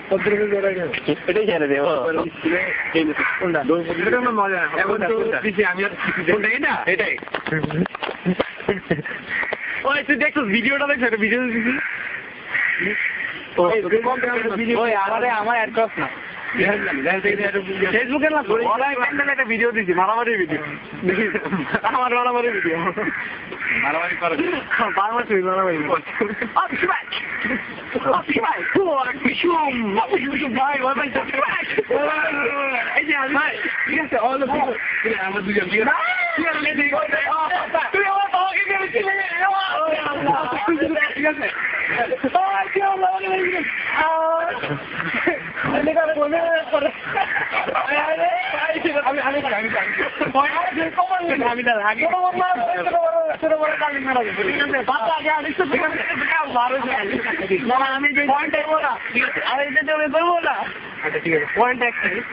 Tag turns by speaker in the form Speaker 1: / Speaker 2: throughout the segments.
Speaker 1: এটাই ছেড়ে দেবো
Speaker 2: মজা আমি এটাই ওই তুই দেখছো ভিডিওটা দেখছো একটা ভিডিও দিচ্ছি আমার অ্যাড করছ না ফেসবুকে না একটা ভিডিও দিচ্ছি মারামারি ভিডিও আমার মারামারি ভিডিও মারামারি করে বারবার তুই মারামারি এই যে ঠিক আছে অল আমার দুজন তুই আমার বাবাকে মেরেছিলে ঠিক আছে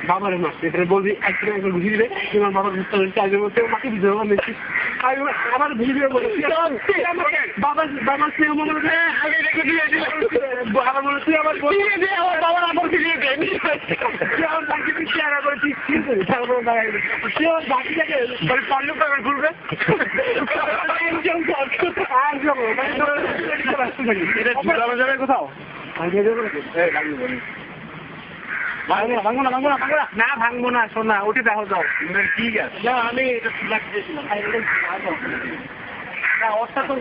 Speaker 2: বাবার বলবি বুঝিয়ে দিলে তোমার বাবার কাজের মধ্যে মাকে দিতে আমার ভিডিও বলে বাবার বাবার সে মনে হচ্ছে আগে রেখে দিয়ে আমার মনে হচ্ছে আমার আমার বাবার আমার ভিডিও দেয় আমার বাকি শেয়ার করে সে আমার বাকিটাকে পল্লব টাকা ঘুরবে কোথাও ভাঙবো না ভাঙবো না শোনা উঠে দেখো যাও ঠিক আছে না আমি অবস্থা তো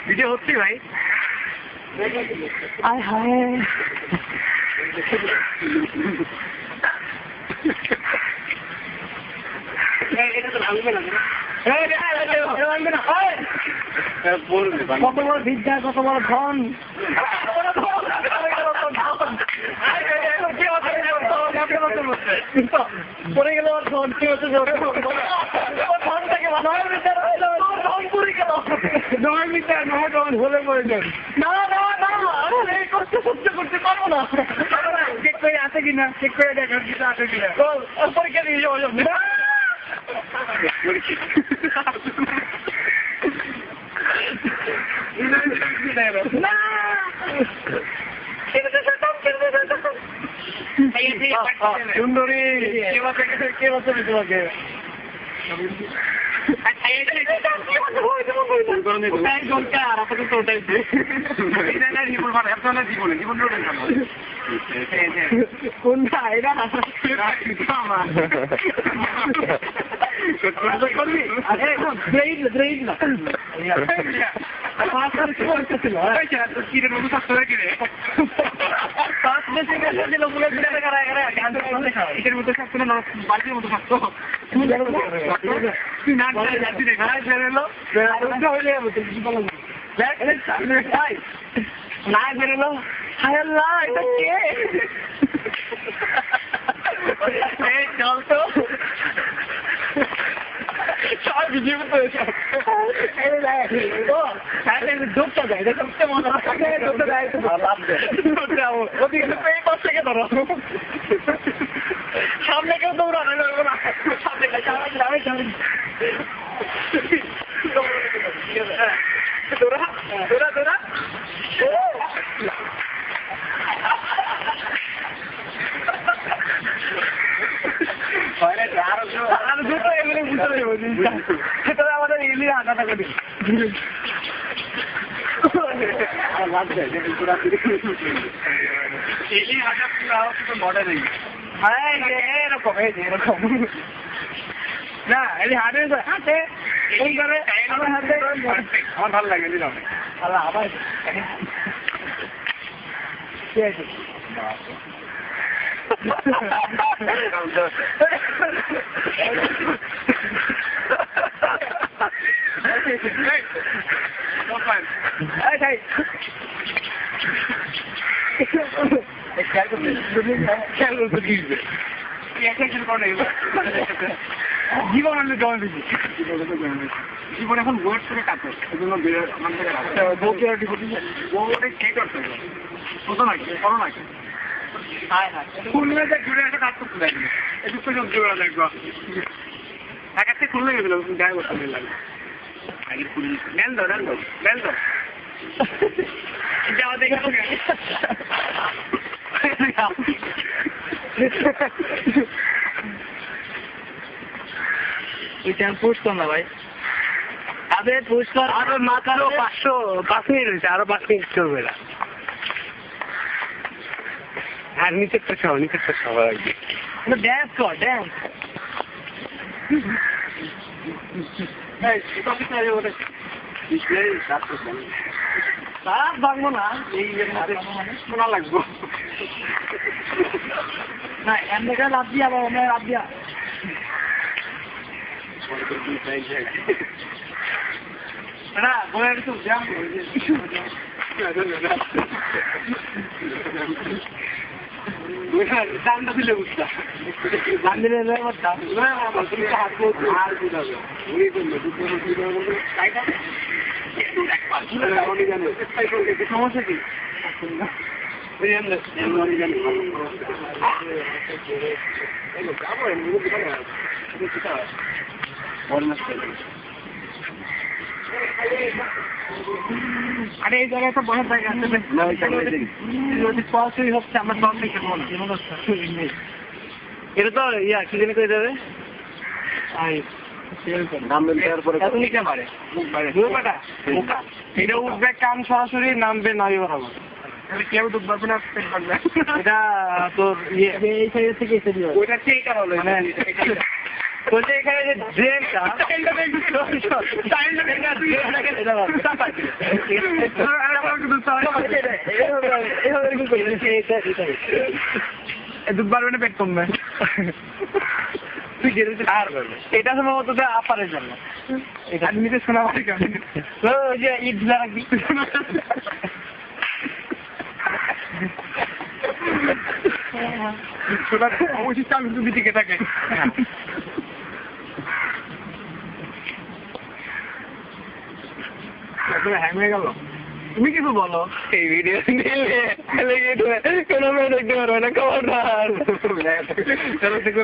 Speaker 2: ভিডিও হচ্ছে ভাই আয় হায় এটা তো ভাঙবে না কত বড় বিদ্যা কত বড় ধন পড়ে গেল ধন কি হচ্ছে হলে পড়ে যান না করতে সহ্য করতে পারবো না চেক করে আছে কিনা চেক করে দেখার কিছু আছে কিনা পরীক্ষা দিয়ে যাবো সুন্দরী কে বাঁচাবে তোমাকে কোনটা এরা করবি না এটার মধ্যে থাকতো না বাড়ির মতো থাকতো তুই না বেরোলো হায় আল্লাহ এটা কে চল তো ডুবটা যায় সবচেয়ে মজা ডুবটা যায় থেকে ধরো সামনে কেউ দৌড়ানো সামনে তোরা তোরা তোরা আমাদের এলি হাঁটাটা করি এলি হাঁটা মডেল হ্যাঁ এরকম এরকম না এলি হাঁটে হাঁটে এই করে আমার হাতে আমার ভালো লাগে দিলাম আল্লাহ আবার ঠিক আছে জীবন আমি জমা দিচ্ছি জীবন এখন ওয়েট করে কাটে এজন্য কে করতে কত নাকি করো নাকি খুললে যে ঘুরে এসে কাজ করতে লাগবে একটু সহ্য করা লাগবে এক একটা খুললে গেছিল গায়ে করতে লাগবে আগে খুললে নেন দাও যাওয়া দেখে তুই চ্যানেল পোস্ট কর না ভাই। আবে পোস্ট কর। আরো মাত্র 5 মিনিট হয়েছে, আরো 5 মিনিট চলবে না। আর নিচেরটা সবাই লাগবে। ড্যান্স কর, ড্যান্স। ভাঙবো না, এই শোনা লাগবো না, এমনিকা লাভ দিয়া আমরা লাভ দিয়া না বলে একটু জ্যাম দামটা দিলে বুঝতা দাম দিলে হাত সমস্যা কি আরে এই জায়গায় তো বসার জায়গা আছে সরাসরি হচ্ছে আমরা সব থেকে এটা তো কি জানি করে দেবে এটা উঠবে কান সরাসরি নামবে নয় বরাবর কেউ ডুব পারবে না এটা তোর এই সাইড থেকে ওইটা ঠিক হলো বলছে এখানে যে ড্রেনটা ডুব পারবে না পেট কমবে এটা সম্ভবত আপারের জন্য এটা নিতে শোনা পারি ওই যে ইট ঢিলা রাখবি অবশ্যই চালু তুমি দিকে থাকে হ্যাং হয়ে গেল তুমি কিছু বলো এই ভিডিও কোনো মেয়ে দেখতে পারবে না খবরদার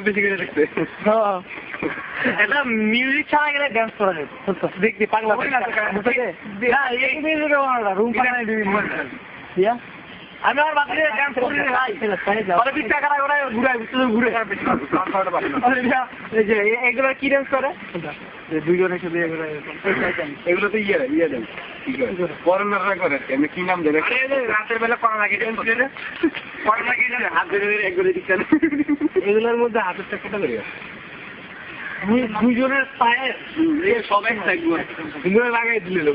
Speaker 2: বেশি করে দেখতে এটা মিউজিক ছাড়া গেলে ড্যান্স করা যায় দেখতে পাগলা রুম আমি আমার বাচ্চা ড্যান্স করি টাকা ঘুরে এগুলো কি ড্যান্স করে দুইজনের সাথে এগুলো তো ইয়ে দেন করোনারা করে কি নাম দেবে রাতের বেলা করোনা হাত ধরে একবারে দিচ্ছে এগুলোর মধ্যে হাতের টাকাটা বেরিয়ে দুজনের পায়ে সবাই লাগাই দিল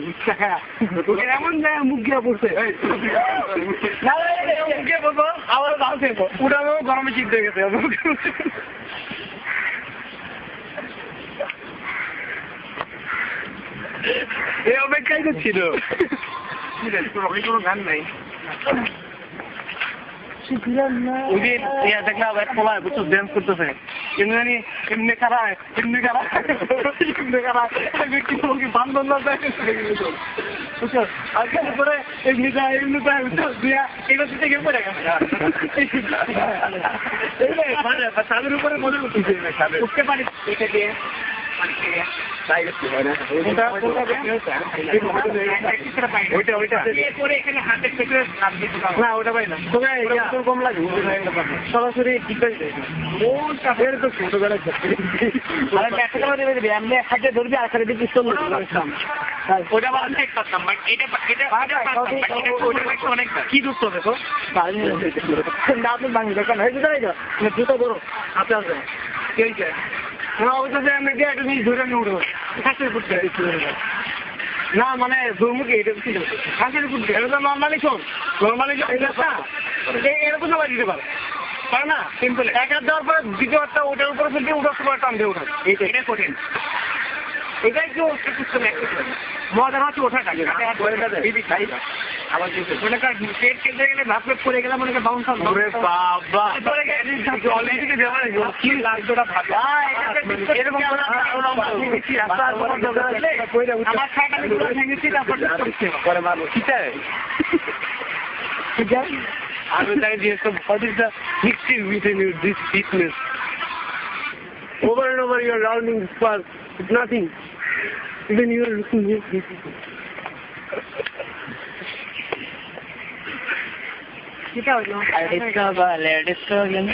Speaker 2: এমন জায়গায় মুখ গিয়া পড়ছে মুখে বলবো আবার ভালো থাকবো ওটা গরমে শীত হয়ে গেছে এই অপেক্ষাই তো ছিল কোনো গান নাই দেখলাম এক পোলায় বুঝছো ড্যান্স করতেছে এমনি খারাপ বান্ধব বুঝছো আজকে করে এমনি থেকে পড়ে গেছে তাদের উপরে মনে করতেছে উঠতে পারি এটা দিয়ে সরাসরি হাতে ধরবি আর খালি পিস্তল কি দুঃখ দেখো বাংলা দোকান হয়েছে জুতো ধরো হাতে আসবে কি হয়েছে না মানে দুর্মুখী এটা হাসির ফুটবে এটা তো নর্মালি শোন নর্মালি এরকম সবাই দিতে পারে তাই না সিম্পল এক হাত দেওয়ার পরে দ্বিতীয়টা ওটার উপরে ফেলতে ওটার সময় টান দিয়ে ওঠা এটা কঠিন এটা একটু মজা হচ্ছে ওঠাটা আবার পেট খেলতে গেলে ভাত পেট পড়ে গেলে মনে বাউন্স কি লাগতো আমি তাই জিজ্ঞেস করবো what is the mixing within you this fitness over and over you are rounding this part it's nothing even you are looking here
Speaker 1: সেটা হলো
Speaker 3: আর ডিস্কো বলে ডিস্কো গেলে